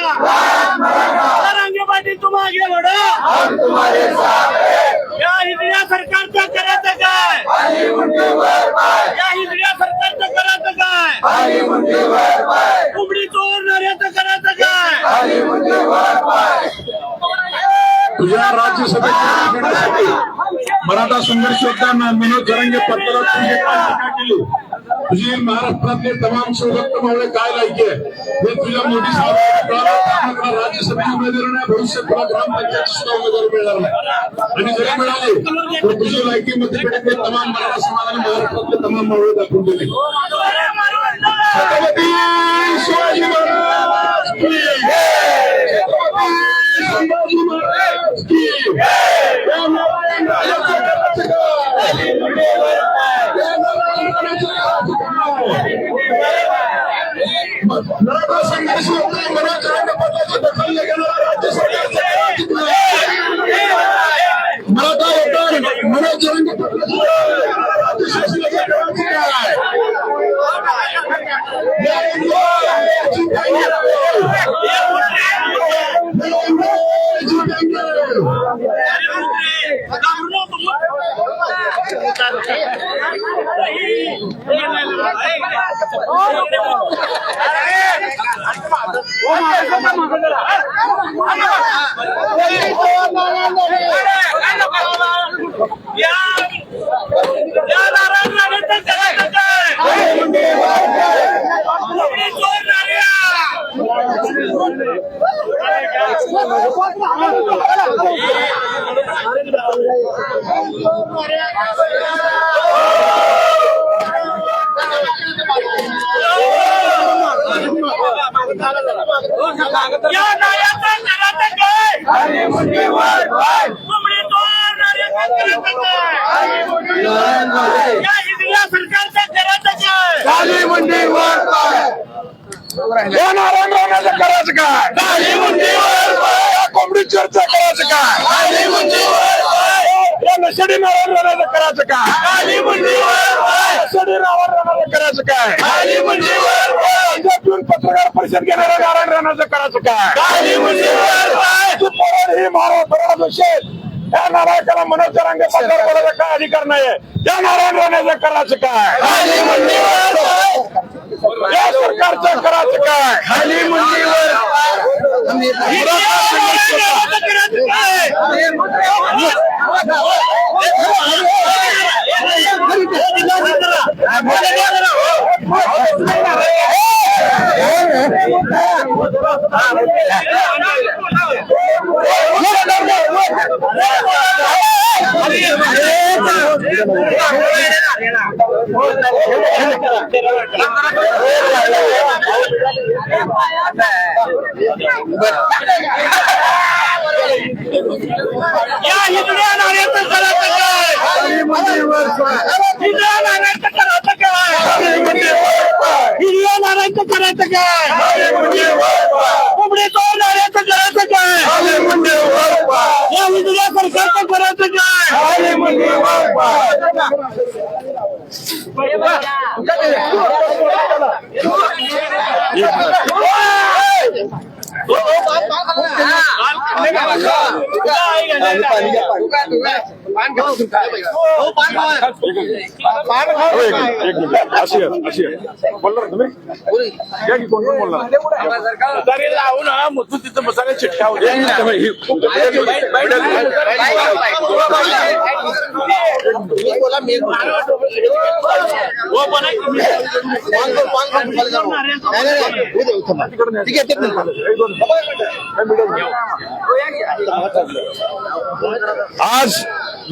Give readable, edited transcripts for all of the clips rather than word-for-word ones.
जरांगे पाटील तुम आगे बढ़ो, हम तुम्हारे साथ हैं। या हिजड्या सरकारचं करायचं काय, खाली मुंडीवर पाय, या हिजड्या सरकारचं करायचं काय, खाली मुंडीवर पाय, कोंबडी चोरणाऱ्याचं करायचं काय. खाली मुंडीवर पाय. तुझ्या राज्यसभेच्या निवडणुकीसाठी मराठा संघर्ष योद्धा मनोज जरांगे पाटलावर तुझी काय टीका केली, तुझी महाराष्ट्रातले तमाम शिवभक्तमावळे काय लायकी आहे हे तुझ्या मोदी साहेबांना राज्यसभेची उमेदवार नाही, भविष्यात तुला ग्रामपंचायत सुद्धा उमेदवार मिळणार नाही. आणि जरी मिळाली तर तुझी लायकी मतपेटीतले तमाम मराठा समाजाने महाराष्ट्रातले तमाम मावळे दाखवून दिले. छत्रपती शिवाजी महाराज की जय. छत्रपती संभाजी महाराज की जय. या नारायण राजाचं करायचं काय? या नारायण राजाचं करायचं काय? मराठा संघर्ष योद्धा मनोज जरांगे पाटलाची दखल न घेणारा राज्य सरकारचं करायचं काय? मराठा योद्धा मनोज जरांगे पाटलाची राज्य शासनाचं करायचं काय? खाली मुंडीवर पाय. या नारायण राणाचं करायचं काय? खाली मुंडीवर पाय. या कोंबडी चर्चा करायचं काय? खाली मुंडीवर पाय. या नशेडी नारायण राणाचं करायचं काय? खाली मुंडीवर पाय. नशेडी नारायण राणाचं करायचं काय? खाली मुंडीवर पाय. पंजाब येऊन पत्रकार परिषद घेणाऱ्या नारायण राणाचं करायचं काय? खाली मुंडीवर पाय. ही महाराष्ट्र असेल या नारायणाला मनोज जरांगे पाटलावर बोलायचा काय अधिकार नाहीये. या नारायण राणाचं करायचं काय? खाली मुंडीवर पाय. या सरकारचं करायचं काय? खाली मुंडीवर पाय. मराठा संघर्ष या हिजड्या नाऱ्याचं करायचं काय, खाली मुंडीवर पाय. हिजड्या नाऱ्याचं करायचं काय, खाली मुंडीवर पाय. हिजड्या नाऱ्याचं करायचं काय, खाली मुंडीवर पाय. कोंबडी चोरणाऱ्याचं करायचं काय, खाली मुंडीवर पाय. या हिजड्या सरकारचं करायचं काय. खाली मुंडीवर पाय. अशी बोलणार तुम्ही या की कोण बोलणार लावू ना मग तिथं बसायला चिठ्ठ्या होत्या. आज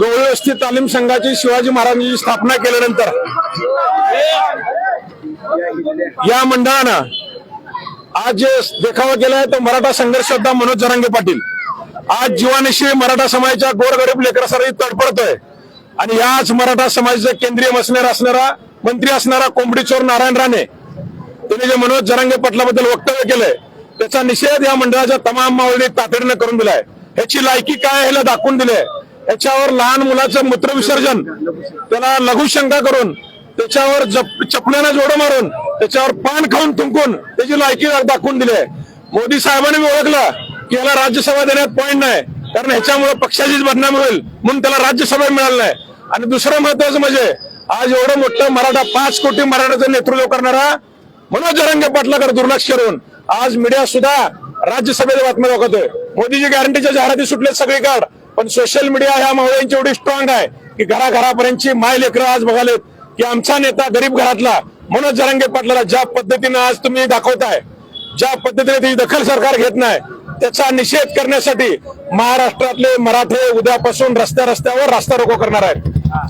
गवळी तालीम संघाची शिवाजी महाराजांची स्थापना केल्यानंतर या मंडळानं आज जे देखावा केलाय तो मराठा संघर्ष योद्धा मनोज जरांगे पाटील आज जीवानिशी मराठा समाजाच्या गोरगरीब लेकरासाठी तडफडतोय. आणि याच मराठा समाजाचे केंद्रीय असणारा मंत्री असणारा कोंबडी चोर नारायण राणे त्यांनी जे मनोज जरांगे पाटलाबद्दल वक्तव्य केलंय त्याचा निषेध या मंडळाच्या तमाम मावळीने तातडीनं करून दिलाय. ह्याची लायकी काय ह्याला दाखवून दिले. ह्याच्यावर लहान मुलाचं मूत्रविसर्जन त्याला लघुशंका करून त्याच्यावर चपण्यानं जोडं मारून त्याच्यावर पान खाऊन थुंकून त्याची लायकी दाखवून दिली. मोदी साहेबांनी ओळखलं की याला राज्यसभा देण्यात पॉईंट नाही, कारण ह्याच्यामुळे पक्षाचीच बदनामी होईल म्हणून त्याला राज्यसभा मिळालं नाही. आणि दुसरं महत्वाचं म्हणजे आज एवढं मोठं मराठा 5 कोटी मराठाचं नेतृत्व करणारा मनोज जरांगे पाटलाकडे दुर्लक्ष करून आज मीडिया सुद्धा राज्यसभेत बातम्या दाखवतोय. मोदीची गॅरंटीच्या जाहिराती सुटल्या सगळीकडे, पण सोशल मीडिया ह्या मावळ्यांची एवढी स्ट्रॉंग आहे की घराघरापर्यंतची माय लेकरं आज बघालेत की आमचा नेता गरीब घरातला मनोज जरांगे पाटलाला ज्या पद्धतीनं आज तुम्ही दाखवताय, ज्या पद्धतीने त्याची दखल सरकार घेत नाही, त्याचा निषेध करण्यासाठी महाराष्ट्रातले मराठे उद्यापासून रस्त्यावर रास्ता रोको करणार आहेत.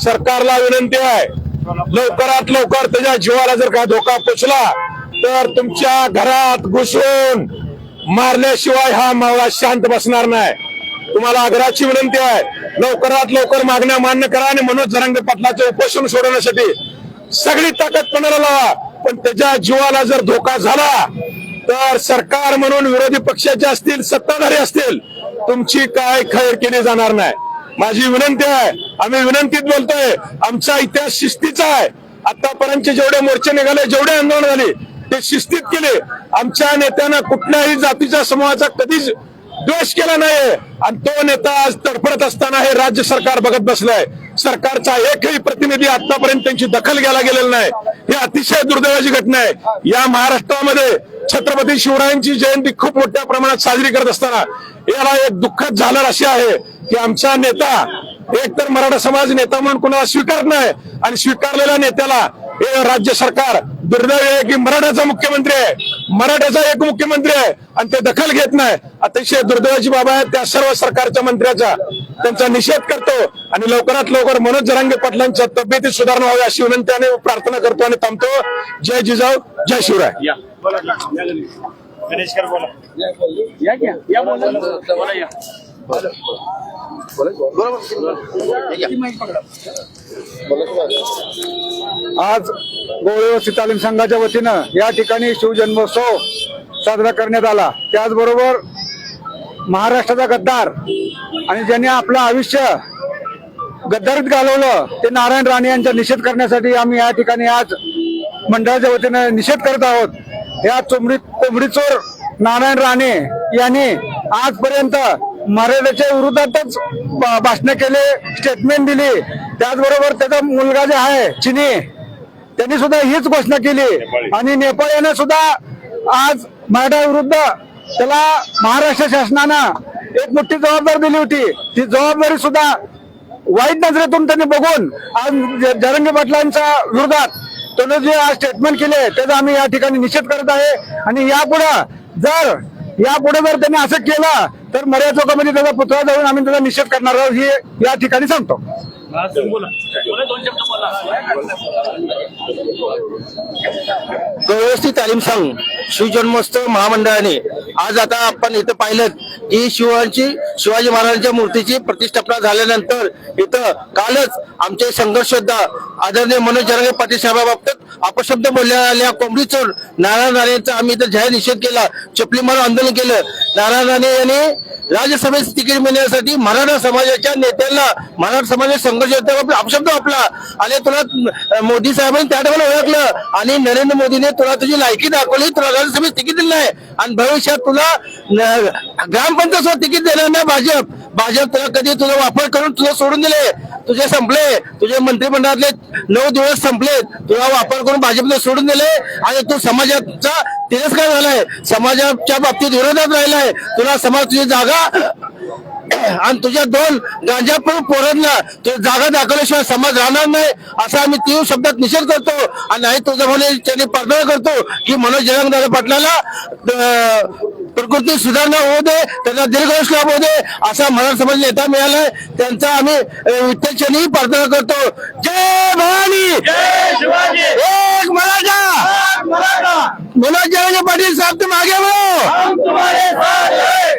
सरकारला विनंती आहे, लवकरात लवकर त्याच्या जीवाला जर का धोका पोचला तर तुमच्या घरात घुसून मारल्याशिवाय हा मावळा शांत बसणार नाही. तुम्हाला आग्रहाची विनंती आहे, लवकरात लवकर मागण्या मान्य करा आणि मनोज जरांगे पाटलाचे उपोषण सोडवण्यासाठी सगळी ताकद पणाला लावा. पण त्याच्या जीवाला जर धोका झाला तर सरकार म्हणून विरोधी पक्षाचे असतील, सत्ताधारी असतील, तुमची काय खैर केली जाणार नाही. माझी विनंती आहे, आम्ही विनंतीत बोलतोय, आमचा इतिहास शिस्तीचा आहे. आतापर्यंतचे जेवढे मोर्चे निघाले, जेवढे आंदोलन झाले ते शिस्तीत केले. आमच्या नेत्यानं कुठल्याही जातीच्या समूहाचा कधीच द्वेष केला नाही आणि तो नेता आज तडफडत असताना हे राज्य सरकार बघत बसलंय. सरकारचा एकही प्रतिनिधी आतापर्यंत त्यांची दखल घ्यायला गेलेला नाही. ही अतिशय दुर्दैवाची घटना आहे. या महाराष्ट्रामध्ये छत्रपती शिवरायांची जयंती खूप मोठ्या प्रमाणात साजरी करत असताना याला एक दुःखद झालं अशी आहे की आमचा नेता एकतर मराठा समाज नेता म्हणून कुणाला स्वीकारत नाही आणि स्वीकारलेल्या नेत्याला हे राज्य सरकार दुर्दैव आहे की मराठाचा मुख्यमंत्री आहे, मराठाचा एक मुख्यमंत्री आहे आणि ते दखल घेत नाही. अतिशय दुर्दैवाची बाब आहे. त्या सर्व सरकारच्या मंत्र्याचा त्यांचा निषेध करतो आणि लवकरात लवकर मनोज जरांगे पाटलांच्या तब्येतीत सुधारणा व्हावी अशी विनंती आणि प्रार्थना करतो आणि थांबतो. जय जिजाऊ, जय शिवराय. आज गोळेवस्ती तालीम संघाच्या वतीनं या ठिकाणी शिवजन्मोत्सव साजरा करण्यात आला. त्याचबरोबर महाराष्ट्राचा गद्दार आणि ज्यांनी आपलं आयुष्य गद्दारीत घालवलं ते नारायण राणे यांचा निषेध करण्यासाठी आम्ही या ठिकाणी आज मंडळाच्या वतीनं निषेध करत आहोत. या कोंबडी चोर नारायण राणे यांनी आजपर्यंत मराठ्याच्या विरोधातच भाषण केले, स्टेटमेंट दिली. त्याचबरोबर त्याचा मुलगा जे आहे चिनी, त्यांनी सुद्धा हीच घोषणा केली आणि नेपाळ याने सुद्धा आज मराठा विरुद्ध त्याला महाराष्ट्र शासनानं एक मोठी जबाबदारी दिली होती. ती जबाबदारी सुद्धा वाईट नजरेतून त्यांनी बघून आज जरांगे पाटलांच्या विरोधात त्यानं जे आज स्टेटमेंट केले त्याचा आम्ही या ठिकाणी निषेध करत आहे. आणि यापुढे जर त्यांनी असं केलं तर मर्या चौकामध्ये त्याचा पुतळा जाऊन आम्ही त्याचा निषेध करणार आहोत हे या ठिकाणी सांगतो. गोळेवस्ती तालीम संघ शिवजन्मोत्सव महामंडळाने आज आता आपण इथं पाहिलं की शिवाजी महाराजांच्या मूर्तीची प्रतिष्ठापना झाल्यानंतर इथं कालच आमचे संघर्ष योद्धा आदरणीय मनोज जरांगे पाटील साहेबाबाबत अपशब्द बोललेल्या कोंबडी चोर नारायण राणेंचा आम्ही इथं जाहीर निषेध केला, चपली मारून आंदोलन केलं. नारायण राणे यांनी राज्यसभेत तिकीट मिळण्यासाठी मराठा समाजाच्या नेत्यांना मराठा समाजाचे संघर्ष योद्धा अपशब्द वापरला आणि तुला मोदी साहेबांनी त्या ठिकाणी ओळखलं आणि नरेंद्र मोदीने तुला तुझी लायकी दाखवली, तुला राज्यसभेत तिकीट दिलं नाही आणि भविष्यात तुला ग्रामपंचायत तिकीट देणार नाही. भाजप तुला कधी तुझा वापर करून तुला सोडून दिले, तुझे संपले, तुझे मंत्रिमंडळातले 9 दिवस संपले, तुला वापर करून भाजपने सोडून दिले आणि तू समाजाचा तिरस्कार झालाय, समाजाच्या बाबतीत विरोधात राहिलाय. तुला समाज तुझी जागा आणि तुझ्या 2 गांजापूर पोरांना तुझ्या जागा दाखवल्याशिवाय समाज राहणार नाही असा आम्ही 3 शब्दात निषेध करतो. आणि नाही तुझं म्हणून त्यांनी प्रार्थना करतो की मनोज जरांगे पाटलाला प्रकृती सुधारणा होऊ दे, त्यांना दीर्घायुष्य लाभ होऊ दे असा मराठा समाज नेता मिळालाय. त्यांचा आम्ही विठ्ठलचरणी प्रार्थना करतो. जय भवानी, एक मराठा, मनोज जरांगे पाटील साहब तुम आगे बढ़ो, हम तुम्हारे साथ हैं.